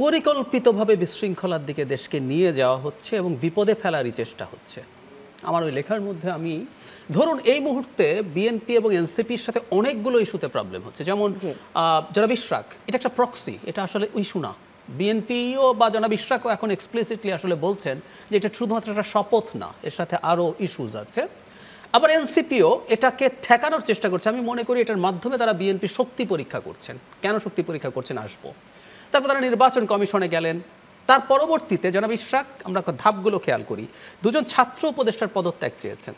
পরিকল্পিতভাবে বিশৃঙ্খলার দিকে দেশকে নিয়ে যাওয়া হচ্ছে এবং বিপদে ফেলারই চেষ্টা হচ্ছে। আমার ওই লেখার মধ্যে আমি ধরুন এই মুহূর্তে বিএনপি এবং এনসিপির সাথে অনেকগুলো ইস্যুতে প্রবলেম হচ্ছে, যেমন জনাব ইশরাক এটা একটা প্রক্সি, এটা আসলে ইস্যু না। বিএনপিও বা জনাব ইশরাকও এখন এক্সপ্লিসিটলি আসলে বলছেন যে এটা শুধুমাত্র একটা শপথ না, এর সাথে আরও ইস্যুজ আছে। আবার এনসিপিও এটাকে ঠেকানোর চেষ্টা করছে। আমি মনে করি এটার মাধ্যমে তারা বিএনপি শক্তি পরীক্ষা করছেন। কেন শক্তি পরীক্ষা করছেন আসবো। তারপর তারা নির্বাচন কমিশনে গেলেন। তার পরবর্তীতে জনাব ইশরাক, আমরা ধাপগুলো খেয়াল করি, দুজন ছাত্র উপদেষ্টার পদত্যাগ চেয়েছেন।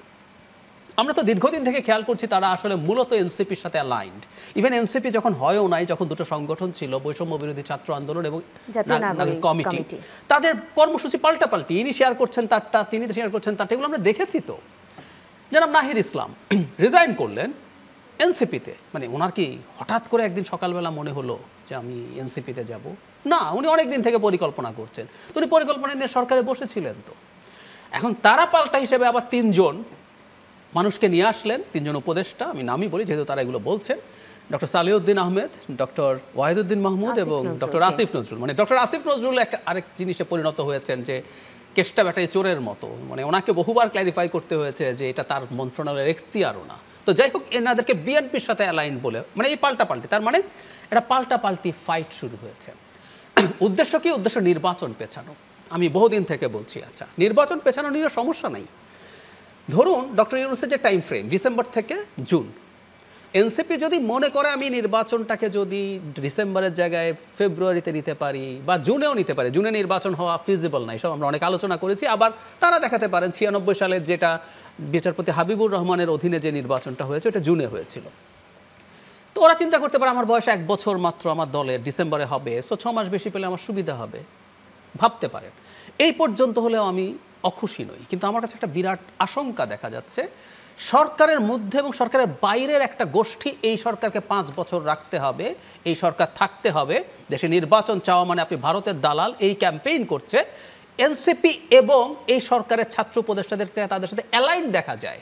আমরা তো দীর্ঘদিন থেকে খেয়াল করছি তারা আসলে মূলত এনসিপির সাথে অ্যালাইন্ড। ইভেন এনসিপি যখন হয়ও নাই, যখন দুটো সংগঠন ছিল, বৈষম্য বিরোধী ছাত্র আন্দোলন এবং নাগরিক কমিটি, তাদের কর্মসূচি পাল্টাপাল্টি, ইনি শেয়ার করছেন তারটা, তিনি শেয়ার করছেন তারটা, এগুলো আমরা দেখেছি। তো জনাব নাহিদ ইসলাম রিজাইন করলেন এনসিপিতে, মানে ওনার কি হঠাৎ করে একদিন সকালবেলা মনে হলো যে আমি এনসিপিতে যাব? না, উনি অনেক দিন থেকে পরিকল্পনা করছেন। তো উনি পরিকল্পনা নিয়ে সরকারে বসেছিলেন। তো এখন তারা পাল্টা হিসেবে আবার তিনজন মানুষকে নিয়ে আসলেন, তিনজন উপদেষ্টা, আমি নামই বলি যেহেতু তারা এগুলো বলছেন, ডক্টর সালেউদ্দিন আহমেদ, ডক্টর ওয়াহিদুদ্দিন মাহমুদ এবং ডক্টর আসিফ নজরুল। মানে ডক্টর আসিফ নজরুল আরেক জিনিসে পরিণত হয়েছেন যে কেষ্টা ব্যাটাই চোরের মতো, মানে ওনাকে বহুবার ক্ল্যারিফাই করতে হয়েছে যে এটা তার মন্ত্রণালয়ের এখতিয়ারও না। তো যাই হোক, এনাদেরকে বিএনপির সাথে অ্যালাইন বলে, মানে এই পাল্টাপাল্টি, তার মানে এটা পাল্টাপাল্টি ফাইট শুরু হয়েছে। উদ্দেশ্য কি? উদ্দেশ্য নির্বাচন পেছানো। আমি বহুদিন থেকে বলছি, আচ্ছা নির্বাচন পেছানো নিয়ে সমস্যা নাই। ধরুন ডক্টর ইউনূসের যে টাইম ফ্রেম ডিসেম্বর থেকে জুন, এনসিপি যদি মনে করে আমি নির্বাচনটাকে যদি ডিসেম্বরের জায়গায় ফেব্রুয়ারিতে নিতে পারি বা জুনেও নিতে পারি, জুনে নির্বাচন হওয়া ফিজিবল না, এসব আমরা অনেক আলোচনা করেছি। আবার তারা দেখাতে পারেন 96 সালের যেটা বিচারপতি হাবিবুর রহমানের অধীনে যে নির্বাচনটা হয়েছে ওটা জুনে হয়েছিল। তো ওরা চিন্তা করতে পারে আমার বয়স 1 বছর মাত্র আমার দলের, ডিসেম্বরে হবে, সো 6 মাস বেশি পেলে আমার সুবিধা হবে, ভাবতে পারেন। এই পর্যন্ত হলেও আমি অখুশি নই, কিন্তু আমার কাছে একটা বিরাট আশঙ্কা দেখা যাচ্ছে সরকারের মধ্যে এবং সরকারের বাইরের একটা গোষ্ঠী এই সরকারকে 5 বছর রাখতে হবে, এই সরকার থাকতে হবে, দেশে নির্বাচন চাওয়া মানে আপনি ভারতের দালাল, এই ক্যাম্পেইন করছে। এনসিপি এবং এই সরকারের ছাত্র উপদেষ্টাদেরকে তাদের সাথে অ্যালাইন দেখা যায়।